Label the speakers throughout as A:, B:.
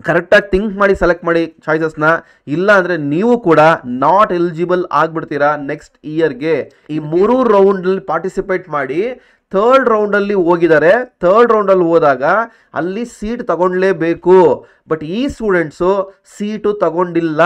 A: ಕರೆಕ್ಟಾಗಿ ಥಿಂಕ್ ಮಾಡಿ ಸೆಲೆಕ್ಟ್ ಮಾಡಿ ಚಾಯ್ಸಸ್ನ. ಇಲ್ಲ ಅಂದರೆ ನೀವು ಕೂಡ ನಾಟ್ ಎಲಿಜಿಬಲ್ ಆಗಿಬಿಡ್ತೀರಾ ನೆಕ್ಸ್ಟ್ ಇಯರ್ಗೆ. ಈ 3 ರೌಂಡಲ್ಲಿ ಪಾರ್ಟಿಸಿಪೇಟ್ ಮಾಡಿ ಥರ್ಡ್ ರೌಂಡಲ್ಲಿ ಹೋಗಿದ್ದಾರೆ. ಥರ್ಡ್ ರೌಂಡಲ್ಲಿ ಹೋದಾಗ ಅಲ್ಲಿ ಸೀಟ್ ತಗೊಳ್ಳೇಬೇಕು. ಬಟ್ ಈ ಸ್ಟೂಡೆಂಟ್ಸು ಸೀಟು ತಗೊಂಡಿಲ್ಲ.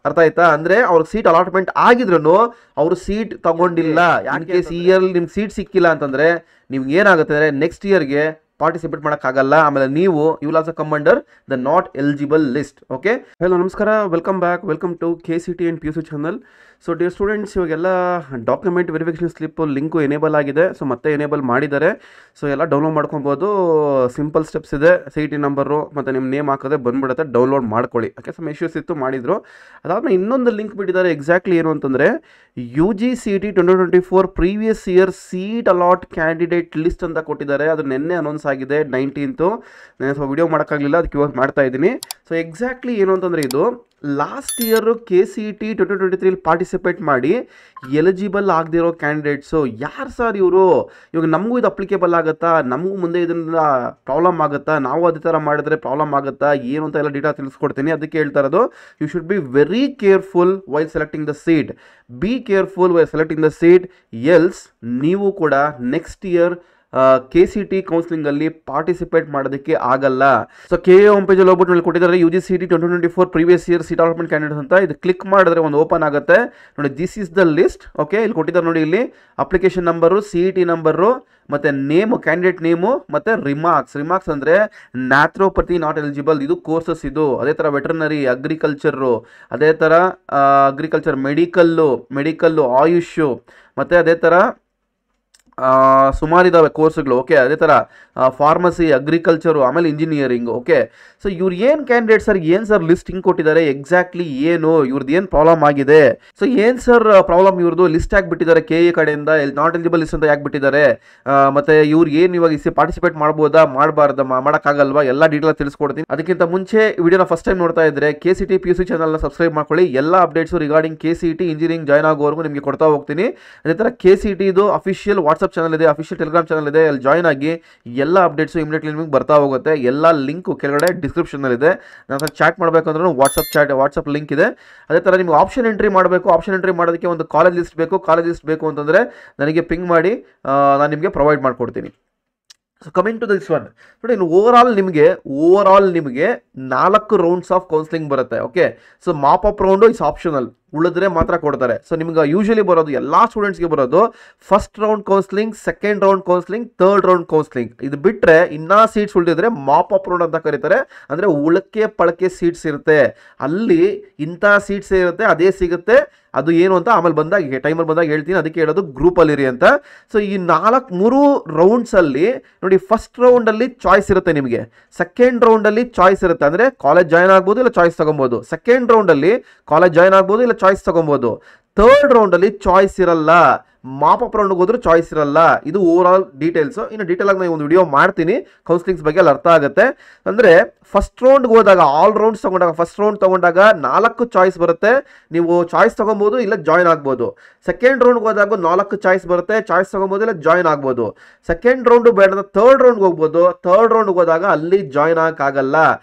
A: ಅರ್ಥ ಆಯ್ತಾ? ಅಂದರೆ ಅವ್ರಿಗೆ ಸೀಟ್ ಅಲಾಟ್ಮೆಂಟ್ ಆಗಿದ್ರು ಅವರು ಸೀಟ್ ತಗೊಂಡಿಲ್ಲ. ಯಾಕೆ ಈ ಇಯರ್ಲಿ ನಿಮ್ಗೆ ಸೀಟ್ ಸಿಕ್ಕಿಲ್ಲ ಅಂತಂದರೆ ನಿಮ್ಗೆ ಏನಾಗುತ್ತೆ ಅಂದರೆ ನೆಕ್ಸ್ಟ್ ಇಯರ್ಗೆ ಪಾರ್ಟಿಸಿಪೇಟ್ ಮಾಡೋಕ್ಕಾಗಲ್ಲ. ಆಮೇಲೆ ನೀವು will also come under the not eligible list. Okay, hello ನಮಸ್ಕಾರ, welcome back, welcome to KCT and PUC channel. So dear students, ಇವಾಗೆಲ್ಲ document verification slip link enable ಆಗಿದೆ. ಸೊ ಮತ್ತೆ ಎನೇಬಲ್ ಮಾಡಿದ್ದಾರೆ. ಸೊ ಎಲ್ಲ ಡೌನ್ಲೋಡ್ ಮಾಡ್ಕೊಬೋದು. ಸಿಂಪಲ್ ಸ್ಟೆಪ್ಸ್ ಇದೆ. CT number ಮತ್ತು ನಿಮ್ಮ ನೇಮ್ ಹಾಕೋದೆ ಬಂದುಬಿಡುತ್ತೆ. ಡೌನ್ಲೋಡ್ ಮಾಡ್ಕೊಳ್ಳಿ. ಓಕೆ, ಸಮ್ ಇಶ್ಯೂಸ್ ಇತ್ತು, ಮಾಡಿದರು. ಅದಾದ್ಮೇಲೆ ಇನ್ನೊಂದು ಲಿಂಕ್ ಬಿಟ್ಟಿದ್ದಾರೆ. ಎಕ್ಸಾಕ್ಟ್ಲಿ ಏನು ಅಂತಂದರೆ UGCET 2024 previous year seat allot candidate list ಅಂತ ಕೊಟ್ಟಿದ್ದಾರೆ. ಅದು ನಿನ್ನೆ ಅನೌನ್ಸ್ ಆಗಿದೆ 19th. ನಾನು ಸ್ವಲ್ಪ ವಿಡಿಯೋ ಮಾಡೋಕ್ಕಾಗಲಿಲ್ಲ, ಅದಕ್ಕೆ ಇವತ್ತು ಮಾಡ್ತಾ ಇದ್ದೀನಿ. ಸೊ ಎಕ್ಸಾಕ್ಟ್ಲಿ ಏನು ಅಂತಂದರೆ ಇದು ಲಾಸ್ಟ್ ಇಯರು KCET 2023 ಪಾರ್ಟಿಸಿಪೇಟ್ ಮಾಡಿ ಎಲಿಜಿಬಲ್ ಆಗದಿರೋ ಕ್ಯಾಂಡಿಡೇಟ್ಸು ಯಾರು ಸರ್ ಇವರು? ಇವಾಗ ನಮಗೂ ಇದು ಅಪ್ಲಿಕೇಬಲ್ ಆಗುತ್ತಾ? ನಮಗೂ ಮುಂದೆ ಇದರಿಂದ ಪ್ರಾಬ್ಲಮ್ ಆಗುತ್ತಾ? ನಾವು ಅದೇ ಥರ ಮಾಡಿದ್ರೆ ಪ್ರಾಬ್ಲಮ್ ಆಗುತ್ತಾ ಏನು ಅಂತ ಎಲ್ಲ ಡೀಟೇಲ್ ತಿಳಿಸ್ಕೊಡ್ತೀನಿ. ಅದಕ್ಕೆ ಹೇಳ್ತಾ ಇರೋದು, you should be very careful while selecting the seat. Be careful while selecting the seat, else ನೀವು ಕೂಡ ನೆಕ್ಸ್ಟ್ ಇಯರ್ KCT ಕೌನ್ಸಿಲಿಂಗಲ್ಲಿ ಪಾರ್ಟಿಸಿಪೇಟ್ ಮಾಡೋದಕ್ಕೆ ಆಗಲ್ಲ. ಸೊ KA ಹೋಮ್ ಪೇಜಲ್ಲಿ ಹೋಗ್ಬಿಟ್ಟು ಇಲ್ಲಿ ಕೊಟ್ಟಿದ್ದಾರೆ UGCET 2024 previous year seat allotment candidates ಅಂತ. ಇದು ಕ್ಲಿಕ್ ಮಾಡಿದ್ರೆ ಒಂದು ಓಪನ್ ಆಗುತ್ತೆ ನೋಡಿ. This is the list. Okay, ಇಲ್ಲಿ ಕೊಟ್ಟಿದ್ದಾರೆ ನೋಡಿ. ಇಲ್ಲಿ ಅಪ್ಲಿಕೇಶನ್ ನಂಬರು, CET ನಂಬರು, ಮತ್ತು ನೇಮು, ಕ್ಯಾಂಡಿಡೇಟ್ ನೇಮು, ಮತ್ತು ರಿಮಾರ್ಕ್ಸ್ ಅಂದರೆ ನ್ಯಾಥ್ರೋಪತಿ ನಾಟ್ ಎಲಿಜಿಬಲ್, ಇದು ಕೋರ್ಸಸ್ ಇದು. ಅದೇ ಥರ ವೆಟರ್ನರಿ, ಅಗ್ರಿಕಲ್ಚರು, ಅದೇ ಥರ ಅಗ್ರಿಕಲ್ಚರ್, ಮೆಡಿಕಲ್ಲು, ಆಯುಷು, ಮತ್ತು ಅದೇ ಥರ ಸುಮಾರಿದ್ದಾವೆ ಕೋರ್ಸ್ಗಳು. ಓಕೆ, ಅದೇ ಥರ ಫಾರ್ಮಸಿ, ಅಗ್ರಿಕಲ್ಚರು, ಆಮೇಲೆ ಇಂಜಿನಿಯರಿಂಗು. ಓಕೆ, ಸೊ ಇವ್ರು ಏನು ಕ್ಯಾಂಡಿಡೇಟ್ ಸರ್, ಏನು ಸರ್ ಲಿಸ್ಟ್ ಹಿಂಗೆ ಕೊಟ್ಟಿದ್ದಾರೆ? ಎಕ್ಸಾಕ್ಟ್ಲಿ ಏನು ಇವ್ರದ್ದು ಏನು ಪ್ರಾಬ್ಲಮ್ ಆಗಿದೆ? ಸೊ ಏನು ಸರ್ ಪ್ರಾಬ್ಲಮ್ ಇವ್ರದ್ದು? ಲಿಸ್ಟ್ ಯಾಕೆ ಬಿಟ್ಟಿದ್ದಾರೆ KA ಕಡೆಯಿಂದ? ನಾಟ್ ಎಲಿಜಿಬಲ್ ಲಿಸ್ಟ್ ಅಂತ ಯಾಕೆ ಬಿಟ್ಟಿದ್ದಾರೆ? ಮತ್ತು ಇವ್ರು ಏನು ಇವಾಗ ಪಾರ್ಟಿಸಿಪೇಟ್ ಮಾಡ್ಬೋದಾ, ಮಾಡಬಾರ್ದ, ಮಾಡೋಕ್ಕಾಗಲ್ವಾ? ಎಲ್ಲ ಡೀಟೇಲ್ ತಿಳಿಸ್ಕೊಡ್ತೀನಿ. ಅದಕ್ಕಿಂತ ಮುಂಚೆ ವಿಡಿಯೋನ ಫಸ್ಟ್ ಟೈಮ್ ನೋಡ್ತಾ ಇದ್ದರೆ KCT PUC ಚಾನಲ್ನ ಸಬ್ಸ್ಕ್ರೈಬ್ ಮಾಡ್ಕೊಳ್ಳಿ. ಎಲ್ಲ updates regarding KCT engineering join ಆಗೋವರೆಗೂ ನಿಮಗೆ ಕೊಡ್ತಾ ಹೋಗ್ತೀನಿ. ಅದೇ ಥರ KCT ಇದು ಅಫಿಷಿಯಲ್ ವಾಟ್ಸಪ್ ಚಾನಲ್ ಇದೆ, ಅಫಿಷಿಯಲ್ ಟೆಲಿಗ್ರಾಮ್ ಚಾನಲ್ ಇದೆ. ಅಲ್ಲಿ ಜಾಯ್ನ್ ಆಗಿ ಎಲ್ಲ ಅಪ್ಡೇಟ್ಸು ಇಮಿಡಿಯೇಟ್ಲಿ ನಿಮಗೆ ಬರ್ತಾ ಹೋಗುತ್ತೆ. ಎಲ್ಲ ಲಿಂಕು ಕೆಳಗಡೆ ಡಿಸ್ಕ್ರಿಪ್ಷನಲ್ಲಿದೆ. ನಾನು ಚಾಟ್ ಮಾಡಬೇಕಂದ್ರೂ ವಾಟ್ಸಪ್ ಲಿಂಕ್ ಇದೆ. ಅದೇ ಥರ ನಿಮ್ಗೆ ಆಪ್ಷನ್ ಎಂಟ್ರಿ ಮಾಡಬೇಕು. ಆಪ್ಷನ್ ಎಂಟ್ರಿ ಮಾಡೋದಕ್ಕೆ ಒಂದು ಕಾಲೇಜ್ ಲಿಸ್ಟ್ ಬೇಕು ಅಂತಂದರೆ ನನಗೆ ಪಿಂಗ್ ಮಾಡಿ, ನಾನು ನಿಮಗೆ ಪ್ರೊವೈಡ್ ಮಾಡಿಕೊಡ್ತೀನಿ. So coming to this one ನೋಡಿ, ಓವರ್ ಆಲ್ ನಿಮಗೆ 4 ರೌಂಡ್ಸ್ ಆಫ್ ಕೌನ್ಸಿಲಿಂಗ್ ಬರುತ್ತೆ. Okay, so mop up round is optional, ಉಳಿದ್ರೆ ಮಾತ್ರ ಕೊಡ್ತಾರೆ. ಸೊ ನಿಮ್ಗೆ ಯೂಶಲಿ ಬರೋದು, ಎಲ್ಲ ಸ್ಟೂಡೆಂಟ್ಸ್ಗೆ ಬರೋದು first round counselling, second round counselling, third round counselling. ಇದು ಬಿಟ್ಟರೆ ಇನ್ನೂ ಸೀಟ್ಸ್ ಉಳಿದಿದ್ರೆ ಮಾಪ್ ಅಪ್ ರೌಂಡ್ ಅಂತ ಕರೀತಾರೆ. ಅಂದರೆ ಉಳಕೆ ಪಳಕೆ ಸೀಟ್ಸ್ ಇರುತ್ತೆ, ಅಲ್ಲಿ ಇಂಥ ಸೀಟ್ಸ್ ಇರುತ್ತೆ, ಅದೇ ಸಿಗುತ್ತೆ. ಅದು ಏನು ಅಂತ ಆಮೇಲೆ ಟೈಮಲ್ಲಿ ಬಂದಾಗ ಹೇಳ್ತೀನಿ. ಅದಕ್ಕೆ ಹೇಳೋದು ಗ್ರೂಪಲ್ಲಿರಿ ಅಂತ. ಸೊ ಈ 3 ರೌಂಡ್ಸಲ್ಲಿ ನೋಡಿ, ಫಸ್ಟ್ ರೌಂಡಲ್ಲಿ ಚಾಯ್ಸ್ ಇರುತ್ತೆ ನಿಮಗೆ, ಸೆಕೆಂಡ್ ರೌಂಡಲ್ಲಿ ಚಾಯ್ಸ್ ಇರುತ್ತೆ. ಅಂದರೆ ಕಾಲೇಜ್ ಜಾಯ್ನ್ ಆಗ್ಬೋದು, ಇಲ್ಲ ಚಾಯ್ಸ್ ತೊಗೊಬೋದು. ಸೆಕೆಂಡ್ ರೌಂಡಲ್ಲಿ ಕಾಲೇಜ್ ಜಾಯ್ನ್ ಆಗ್ಬೋದು, ಇಲ್ಲ ಚಾಯ್ಸ್ ತೊಗೊಬೋದು. ಥರ್ಡ್ ರೌಂಡಲ್ಲಿ ಚಾಯ್ಸ್ ಇರಲ್ಲ. ಮಾಪ್ ಅಪ್ ರೌಂಡ್ಗೆ ಹೋದ್ರೆ ಚಾಯ್ಸ್ ಇರಲ್ಲ. ಇದು ಓವರ್ ಆಲ್ ಡೀಟೇಲ್ಸು. ಇನ್ನು ಡೀಟೇಲ್ ಆಗಿ ನಾನು ಒಂದು ವಿಡಿಯೋ ಮಾಡ್ತೀನಿ, ಕೌನ್ಸಿಲಿಂಗ್ಸ್ ಬಗ್ಗೆ ಅಲ್ಲಿ ಅರ್ಥ ಆಗುತ್ತೆ. ಅಂದರೆ ಫಸ್ಟ್ ರೌಂಡ್ಗೆ ಹೋದಾಗ, ಆಲ್ ರೌಂಡ್ಸ್ ತೊಗೊಂಡಾಗ, ಫಸ್ಟ್ ರೌಂಡ್ ತೊಗೊಂಡಾಗ 4 ಚಾಯ್ಸ್ ಬರುತ್ತೆ. ನೀವು ಚಾಯ್ಸ್ ತೊಗೊಬೋದು, ಇಲ್ಲ ಜಾಯ್ನ್ ಆಗ್ಬೋದು. ಸೆಕೆಂಡ್ ರೌಂಡ್ಗೆ ಹೋದಾಗ 4 ಚಾಯ್ಸ್ ಬರುತ್ತೆ, ಚಾಯ್ಸ್ ತೊಗೊಬೋದು, ಇಲ್ಲ ಜಾಯ್ನ್ ಆಗ್ಬೋದು. ಸೆಕೆಂಡ್ ರೌಂಡು ಬೇಡ, ಥರ್ಡ್ ರೌಂಡ್ಗೆ ಹೋಗ್ಬೋದು. ಥರ್ಡ್ ರೌಂಡ್ಗೆ ಹೋದಾಗ ಅಲ್ಲಿ ಜಾಯ್ನ್ ಆಗೋಕ್ಕಾಗಲ್ಲ.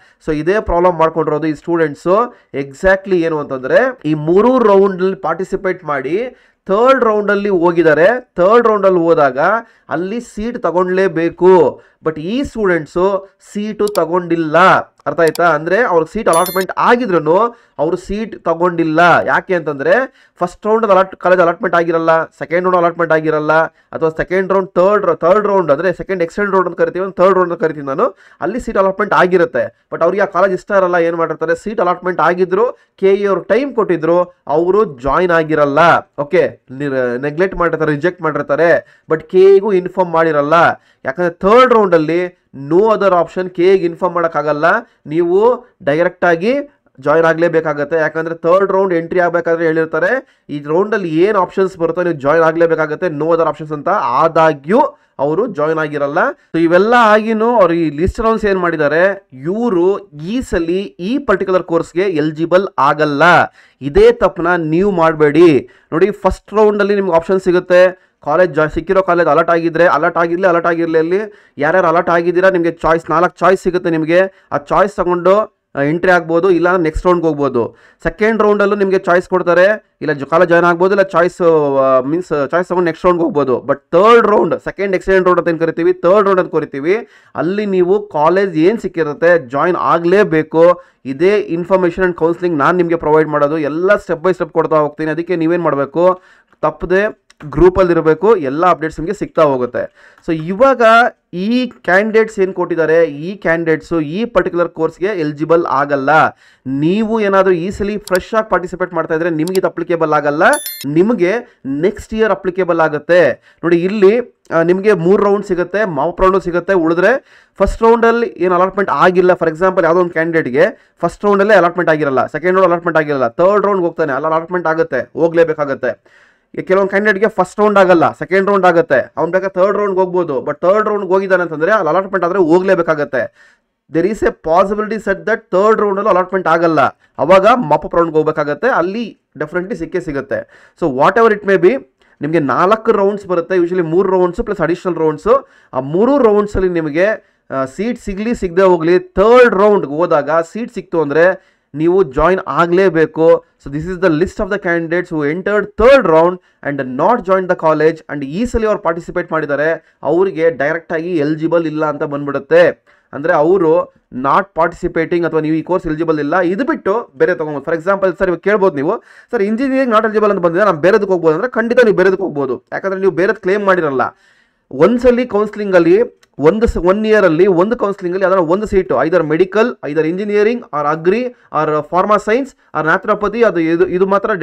A: ಸೊ ಇದೇ ಪ್ರಾಬ್ಲಮ್ ಮಾಡ್ಕೊಂಡಿರೋದು ಈ ಸ್ಟೂಡೆಂಟ್ಸು. ಎಕ್ಸಾಕ್ಟ್ಲಿ ಏನು ಅಂತಂದರೆ ಈ 3 ರೌಂಡಲ್ಲಿ ಪಾರ್ಟಿಸಿಪೇಟ್ ಮಾಡಿ ಥರ್ಡ್ ರೌಂಡಲ್ಲಿ ಹೋಗಿದ್ದಾರೆ. ಥರ್ಡ್ ರೌಂಡಲ್ಲಿ ಹೋದಾಗ ಅಲ್ಲಿ ಸೀಟ್ ತಗೊಳ್ಳೇಬೇಕು. ಬಟ್ ಈ ಸ್ಟೂಡೆಂಟ್ಸು ಸೀಟು ತಗೊಂಡಿಲ್ಲ. ಅರ್ಥ ಆಯ್ತಾ? ಅಂದರೆ ಅವ್ರಿಗೆ ಸೀಟ್ ಅಲಾಟ್ಮೆಂಟ್ ಆಗಿದ್ರು ಅವರು ಸೀಟ್ ತಗೊಂಡಿಲ್ಲ. ಯಾಕೆ ಅಂತಂದರೆ ಫಸ್ಟ್ ರೌಂಡ್ ಕಾಲೇಜ್ ಅಲಾಟ್ಮೆಂಟ್ ಆಗಿರಲ್ಲ, ಸೆಕೆಂಡ್ ರೌಂಡ್ ಅಲಾಟ್ಮೆಂಟ್ ಆಗಿರಲ್ಲ, ಅಥವಾ ಸೆಕೆಂಡ್ ರೌಂಡ್ ಥರ್ಡ್ ರೌಂಡ್ ಅಂದರೆ ಸೆಕೆಂಡ್ ಎಕ್ಸ್ಟೆಂಡ್ ರೌಂಡ್ ಅಂತ ಕರಿತೀವಿ, ಥರ್ಡ್ ರೌಂಡ್ ಅಂತ ಕರಿತೀನಿ ನಾನು. ಅಲ್ಲಿ ಸೀಟ್ ಅಲಾಟ್ಮೆಂಟ್ ಆಗಿರುತ್ತೆ. ಬಟ್ ಅವ್ರಿಗೆ ಆ ಕಾಲೇಜ್ ಇಷ್ಟ ಇರಲ್ಲ. ಏನು ಮಾಡಿರ್ತಾರೆ, ಸೀಟ್ ಅಲಾಟ್ಮೆಂಟ್ ಆಗಿದ್ರು, KA ಅವರು ಟೈಮ್ ಕೊಟ್ಟಿದ್ರು, ಅವರು ಜಾಯ್ನ್ ಆಗಿರಲ್ಲ. ಓಕೆ, ನೆಗ್ಲೆಕ್ಟ್ ಮಾಡಿರ್ತಾರೆ, ರಿಜೆಕ್ಟ್ ಮಾಡಿರ್ತಾರೆ. ಬಟ್ KAಗೂ ಇನ್ಫಾರ್ಮ್ ಮಾಡಿರಲ್ಲ. ಯಾಕಂದರೆ ಥರ್ಡ್ ರೌಂಡಲ್ಲಿ ನೋ ಅದರ್ ಆಪ್ಷನ್, KAಗೆ ಇನ್ಫಾರ್ಮ್ ಮಾಡೋಕ್ಕಾಗಲ್ಲ. ನೀವು ಡೈರೆಕ್ಟಾಗಿ ಜಾಯ್ನ್ ಆಗಲೇಬೇಕಾಗತ್ತೆ. ಯಾಕಂದರೆ ಥರ್ಡ್ ರೌಂಡ್ ಎಂಟ್ರಿ ಆಗಬೇಕಾದ್ರೆ ಹೇಳಿರ್ತಾರೆ, ಈ ರೌಂಡಲ್ಲಿ ಏನು ಆಪ್ಷನ್ಸ್ ಬರುತ್ತೋ ನೀವು ಜಾಯ್ನ್ ಆಗಲೇಬೇಕಾಗತ್ತೆ, ನೋ ಅದರ್ ಆಪ್ಷನ್ಸ್ ಅಂತ. ಆದಾಗ್ಯೂ ಅವರು ಜಾಯ್ನ್ ಆಗಿರಲ್ಲ. ಸೊ ಇವೆಲ್ಲ ಆಗಿನೂ ಅವ್ರು ಈ ಲಿಸ್ಟ್ ಅನೌನ್ಸ್ ಏನು ಮಾಡಿದ್ದಾರೆ, ಇವರು ಈ ಸಲ ಈ ಪರ್ಟಿಕ್ಯುಲರ್ ಕೋರ್ಸ್ಗೆ ಎಲಿಜಿಬಲ್ ಆಗಲ್ಲ. ಇದೇ ತಪ್ಪನ್ನ ನೀವು ಮಾಡಬೇಡಿ. ನೋಡಿ, ಫಸ್ಟ್ ರೌಂಡಲ್ಲಿ ನಿಮ್ಗೆ ಆಪ್ಷನ್ ಸಿಗುತ್ತೆ. ಕಾಲೇಜ್ ಸಿಕ್ಕಿರೋ ಕಾಲೇಜ್ ಅಲರ್ಟ್ ಆಗಿರಲಿ ಅಲ್ಲಿ ಯಾರ್ಯಾರು ಅಲರ್ಟ್ ಆಗಿದ್ದೀರಾ ನಿಮಗೆ ಚಾಯ್ಸ್ 4 ಚಾಯ್ಸ್ ಸಿಗುತ್ತೆ ನಿಮಗೆ. ಆ ಚಾಯ್ಸ್ ತಗೊಂಡು ಎಂಟ್ರಿ ಆಗ್ಬೋದು, ಇಲ್ಲ ನೆಕ್ಸ್ಟ್ ರೌಂಡ್ಗೆ ಹೋಗ್ಬೋದು. ಸೆಕೆಂಡ್ ರೌಂಡಲ್ಲೂ ನಿಮಗೆ ಚಾಯ್ಸ್ ಕೊಡ್ತಾರೆ, ಇಲ್ಲ ಕಾಲೇಜ್ ಜಾಯ್ನ್ ಆಗ್ಬೋದು, ಇಲ್ಲ ಚಾಯ್ಸ್ ಮೀನ್ಸ್ ಚಾಯ್ಸ್ ತಗೊಂಡು ನೆಕ್ಸ್ಟ್ ರೌಂಡ್ಗೆ ಹೋಗ್ಬೋದು. But third round, second excellent round ಅಂತ ಏನು ಕರಿತೀವಿ, ಥರ್ಡ್ ರೌಂಡ್ ಅಂತ ಕರಿತೀವಿ. ಅಲ್ಲಿ ನೀವು ಕಾಲೇಜ್ ಏನು ಸಿಕ್ಕಿರುತ್ತೆ ಜಾಯ್ನ್ ಆಗಲೇಬೇಕು. ಇದೇ ಇನ್ಫಾರ್ಮೇಷನ್ ಆ್ಯಂಡ್ ಕೌನ್ಸಿಲಿಂಗ್ ನಾನು ನಿಮಗೆ ಪ್ರೊವೈಡ್ ಮಾಡೋದು. ಎಲ್ಲ ಸ್ಟೆಪ್ ಬೈ ಸ್ಟೆಪ್ ಕೊಡ್ತಾ ಹೋಗ್ತೀನಿ. ಅದಕ್ಕೆ ನೀವೇನು ಮಾಡಬೇಕು, ತಪ್ಪದೆ ಗ್ರೂಪಲ್ಲಿ ಇರಬೇಕು, ಎಲ್ಲ ಅಪ್ಡೇಟ್ಸ್ ನಿಮಗೆ ಸಿಗ್ತಾ ಹೋಗುತ್ತೆ. ಸೊ ಇವಾಗ ಈ ಕ್ಯಾಂಡಿಡೇಟ್ಸ್ ಏನು ಕೊಟ್ಟಿದ್ದಾರೆ, ಈ ಕ್ಯಾಂಡಿಡೇಟ್ಸು ಈ ಪರ್ಟಿಕ್ಯುಲರ್ ಕೋರ್ಸ್ಗೆ ಎಲಿಜಿಬಲ್ ಆಗಲ್ಲ. ನೀವು ಏನಾದರೂ ಈ ಸಲ ಫ್ರೆಶ್ ಆಗಿ ಪಾರ್ಟಿಸಿಪೇಟ್ ಮಾಡ್ತಾ ಇದ್ರೆ ನಿಮಗೆ ಇದು ಅಪ್ಲಿಕೇಬಲ್ ಆಗಲ್ಲ, ನಿಮಗೆ ನೆಕ್ಸ್ಟ್ ಇಯರ್ ಅಪ್ಲಿಕೇಬಲ್ ಆಗುತ್ತೆ. ನೋಡಿ ಇಲ್ಲಿ ನಿಮಗೆ 3 ರೌಂಡ್ ಸಿಗುತ್ತೆ, ಮಾಪ್ ರೌಂಡು ಸಿಗುತ್ತೆ. ಉಳಿದ್ರೆ ಫಸ್ಟ್ ರೌಂಡಲ್ಲಿ ಏನು ಅಲಾಟ್ಮೆಂಟ್ ಆಗಿಲ್ಲ, ಫಾರ್ ಎಕ್ಸಾಂಪಲ್ ಯಾವುದೋ ಒಂದು ಕ್ಯಾಂಡಿಡೇಟ್ಗೆ ಫಸ್ಟ್ ರೌಂಡಲ್ಲೇ ಅಲಾಟ್ಮೆಂಟ್ ಆಗಿರಲ್ಲ, ಸೆಕೆಂಡ್ ರೌಂಡ್ ಅಲಾಟ್ಮೆಂಟ್ ಆಗಿರಲ್ಲ, ಥರ್ಡ್ ರೌಂಡ್ಗೆ ಹೋಗ್ತಾನೆ, ಅಲ್ಲಿ ಅಲಾಟ್ಮೆಂಟ್ ಆಗುತ್ತೆ, ಹೋಗಲೇಬೇಕಾಗುತ್ತೆ. ಕೆಲವೊಂದು ಕ್ಯಾಂಡಿಡೇಟ್ಗೆ ಫಸ್ಟ್ ರೌಂಡ್ ಆಗಲ್ಲ, ಸೆಕೆಂಡ್ ರೌಂಡ್ ಆಗುತ್ತೆ, ಅವ್ನು ಬೇಕಾದ್ರೆ ಥರ್ಡ್ ರೌಂಡ್ಗೆ ಹೋಗ್ಬೋದು. ಬಟ್ ಥರ್ಡ್ ರೌಂಡ್ಗೆ ಹೋಗಿದ್ದಾನೆ ಅಂತಂದರೆ ಅಲ್ಲಿ ಅಲಾಟ್ಮೆಂಟ್ ಆದರೆ ಹೋಗಲೇಬೇಕಾಗತ್ತೆ. There is a possibility set that third ರೌಂಡಲ್ಲೂ ಅಲಾಟ್ಮೆಂಟ್ ಆಗಲ್ಲ, ಅವಾಗ ಮಾಪಪ್ ರೌಂಡ್ಗೆ ಹೋಗಬೇಕಾಗತ್ತೆ, ಅಲ್ಲಿ ಡೆಫಿನೆಟ್ಲಿ ಸಿಕ್ಕೇ ಸಿಗುತ್ತೆ. So whatever it may be, ನಿಮಗೆ 4 ರೌಂಡ್ಸ್ ಬರುತ್ತೆ, usually 3 rounds plus additional rounds. ಆ 3 ರೌಂಡ್ಸಲ್ಲಿ ನಿಮಗೆ ಸೀಟ್ ಸಿಗಲಿ ಸಿಗದೆ ಹೋಗಲಿ, ಥರ್ಡ್ ರೌಂಡ್ಗೆ ಹೋದಾಗ ಸೀಟ್ ಸಿಕ್ತು ಅಂದರೆ ನೀವು ಜಾಯಿನ್ ಆಗಲೇಬೇಕು. So this is the list of the candidates who entered third round and not join the college. And ಈ ಸಲ ಅವ್ರು ಪಾರ್ಟಿಸಿಪೇಟ್ ಮಾಡಿದ್ದಾರೆ, ಅವರಿಗೆ ಡೈರೆಕ್ಟಾಗಿ ಎಲಿಜಿಬಲ್ ಇಲ್ಲ ಅಂತ ಬಂದ್ಬಿಡುತ್ತೆ. ಅಂದರೆ ಅವರು ನಾಟ್ ಪಾರ್ಟಿಸಿಪೇಟಿಂಗ್ ಅಥವಾ ನೀವು ಈ ಕೋರ್ಸ್ ಎಲಿಜಿಬಲ್ ಇಲ್ಲ, ಇದು ಬಿಟ್ಟು ಬೇರೆ ತೊಗೊಬೋದು. ಫಾರ್ ಎಕ್ಸಾಂಪಲ್ ಸರ್ ಇವಾಗ ಕೇಳ್ಬೋದು ನೀವು, ಸರ್ ಇಂಜಿನಿಯರಿಂಗ್ ನಾಟ್ ಎಲಿಜಿಬಲ್ ಅಂತ ಬಂದಿದೆ, ನಾನು ಬೇರೆದಕ್ಕೆ ಹೋಗ್ಬೋದು ಅಂದರೆ ಖಂಡಿತ ನೀವು ಬೇರೆದಕ್ಕೆ ಹೋಗ್ಬೋದು. ಯಾಕಂದರೆ ನೀವು ಬೇರೆದು ಕ್ಲೇಮ್ ಮಾಡಿರಲ್ಲ. ಒಂದ್ಸಲಿ ಕೌನ್ಸಿಲಿಂಗಲ್ಲಿ ಒನ್ ಇಯರಲ್ಲಿ ಒಂದು ಕೌನ್ಸಿಲಿಂಗಲ್ಲಿ ಅದರ ಒಂದು seat either medical, either engineering, or agri, or pharma science, or naturopathy, ಅದು ಇದು ಮಾತ್ರ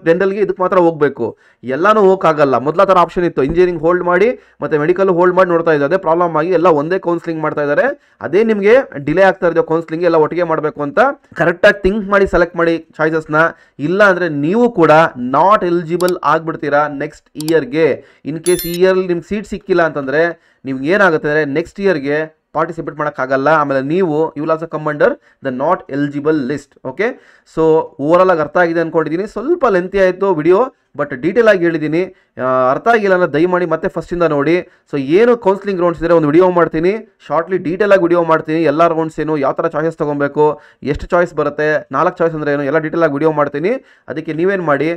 A: ಡೆಂಟಲ್ಗೆ ಇದಕ್ಕೆ ಮಾತ್ರ ಹೋಗಬೇಕು. ಎಲ್ಲನೂ ಹೋಗೋಕ್ಕಾಗಲ್ಲ. ಮೊದಲ ಥರ ಆಪ್ಷನ್ ಇತ್ತು, ಇಂಜಿನಿಯರಿಂಗ್ ಹೋಲ್ಡ್ ಮಾಡಿ ಮತ್ತು ಮೆಡಿಕಲ್ ಹೋಲ್ಡ್ ಮಾಡಿ ನೋಡ್ತಾ ಇದ್ದಾರೆ. ಅದೇ ಪ್ರಾಬ್ಲಮ್ ಆಗಿ ಎಲ್ಲ ಒಂದೇ ಕೌನ್ಸಿಲಿಂಗ್ ಮಾಡ್ತಾ ಇದ್ದಾರೆ. ಅದೇ ನಿಮಗೆ ಡಿಲೇ ಆಗ್ತಾ ಇರೋದು ಕೌನ್ಸಿಲಿಂಗ್ ಎಲ್ಲ ಒಟ್ಟಿಗೆ ಮಾಡಬೇಕು ಅಂತ. ಕರೆಕ್ಟಾಗಿ ಥಿಂಕ್ ಮಾಡಿ ಸೆಲೆಕ್ಟ್ ಮಾಡಿ ಚಾಯ್ಸಸ್ನ. ಇಲ್ಲ ಅಂದರೆ ನೀವು ಕೂಡ ನಾಟ್ ಎಲಿಜಿಬಲ್ ಆಗಿಬಿಡ್ತೀರಾ ನೆಕ್ಸ್ಟ್ ಇಯರ್ಗೆ. ಇನ್ ಕೇಸ್ ಈ ಇಯರ್ಲಿ ನಿಮ್ಗೆ ಸೀಟ್ ಸಿಕ್ಕಿಲ್ಲ ಅಂತಂದರೆ ನಿಮ್ಗೆ ಏನಾಗುತ್ತೆ ಅಂದರೆ ನೆಕ್ಸ್ಟ್ ಇಯರ್ಗೆ ಪಾರ್ಟಿಸಿಪೇಟ್ ಮಾಡೋಕ್ಕಾಗಲ್ಲ. ಆಮೇಲೆ ನೀವು you will also come under the not eligible list. Okay, so overall ಆಗಿ ಅರ್ಥ ಆಗಿದೆ ಅಂದ್ಕೊಂಡಿದ್ದೀನಿ. ಸ್ವಲ್ಪ ಲೆಂತಿ ಆಯಿತು ವಿಡಿಯೋ, ಬಟ್ ಡೀಟೇಲ್ ಆಗಿ ಹೇಳಿದ್ದೀನಿ. ಅರ್ಥ ಆಗಿಲ್ಲ ಅಂದರೆ ದಯಮಾಡಿ ಮತ್ತೆ ಫಸ್ಟಿಂದ ನೋಡಿ. ಸೊ ಏನು ಕೌನ್ಸಿಲಿಂಗ್ ರೌಂಡ್ಸ್ ಇದ್ದರೆ ಒಂದು ವಿಡಿಯೋ ಮಾಡ್ತೀನಿ, ಶಾರ್ಟ್ಲಿ ಡೀಟೇಲ್ ಆಗಿ ವಿಡಿಯೋ ಮಾಡ್ತೀನಿ. ಎಲ್ಲ ರೌಂಡ್ಸ್ ಏನು, ಯಾವ ಥರ ಚಾಯ್ಸಸ್ ತೊಗೊಬೇಕು, ಎಷ್ಟು ಚಾಯ್ಸ್ ಬರುತ್ತೆ, 4 ಚಾಯ್ಸ್ ಅಂದರೆ ಏನು, ಎಲ್ಲ ಡೀಟೇಲ್ ಆಗಿ ವಿಡಿಯೋ ಮಾಡ್ತೀನಿ. ಅದಕ್ಕೆ ನೀವೇನು ಮಾಡಿ,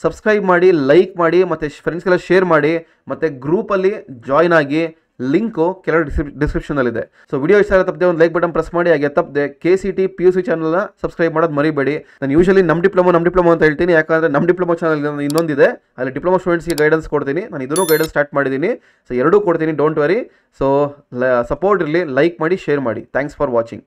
A: ಸಬ್ಸ್ಕ್ರೈಬ್ ಮಾಡಿ, ಲೈಕ್ ಮಾಡಿ, ಮತ್ತು ಫ್ರೆಂಡ್ಸ್ಗೆಲ್ಲ ಶೇರ್ ಮಾಡಿ, ಮತ್ತು ಗ್ರೂಪಲ್ಲಿ ಜಾಯ್ನ್ ಆಗಿ. ಲಿಂಕು ಕೆಳಗಡೆ ಡಿಸ್ಕ್ರಿಪ್ಷನಲ್ಲಿದೆ. ಸೊ ವಿಡಿಯೋ ಇಷ್ಟ ಆದರೆ ತಪ್ಪದೆ ಒಂದು ಲೈಕ್ ಬಟನ್ ಪ್ರೆಸ್ ಮಾಡಿ. ಹಾಗೆ ತಪ್ಪದೆ KCT PUC ಚಾನಲ್ನ ಸಬ್ಸ್ಕ್ರೈಬ್ ಮಾಡೋದು ಮರಿಬೇಡಿ. ನಾನು ಯೂಶಲಿ ನಮ್ಮ ಡಿಪ್ಲೊಮಾ ಅಂತ ಹೇಳ್ತೀನಿ, ಯಾಕಂದರೆ ನಮ್ಮ ಡಿಪ್ಲೊಮಾ ಚಾನಲ್ ಇನ್ನೊಂದಿದೆ, ಅಲ್ಲಿ ಡಿಪ್ಲೊಮಾ ಸ್ಟೂಡೆಂಟ್ಸ್ಗೆ ಗೈಡೆನ್ಸ್ ಕೊಡ್ತೀನಿ. ನಾನು ಇದನ್ನು ಗೈಡೆನ್ಸ್ ಸ್ಟಾರ್ಟ್ ಮಾಡಿದ್ದೀನಿ. ಸೊ ಎರಡೂ ಕೊಡ್ತೀನಿ, ಡೋಂಟ್ ವರಿ. ಸೊ ಸಪೋರ್ಟ್ ಇರಲಿ, ಲೈಕ್ ಮಾಡಿ, ಶೇರ್ ಮಾಡಿ. Thanks for watching.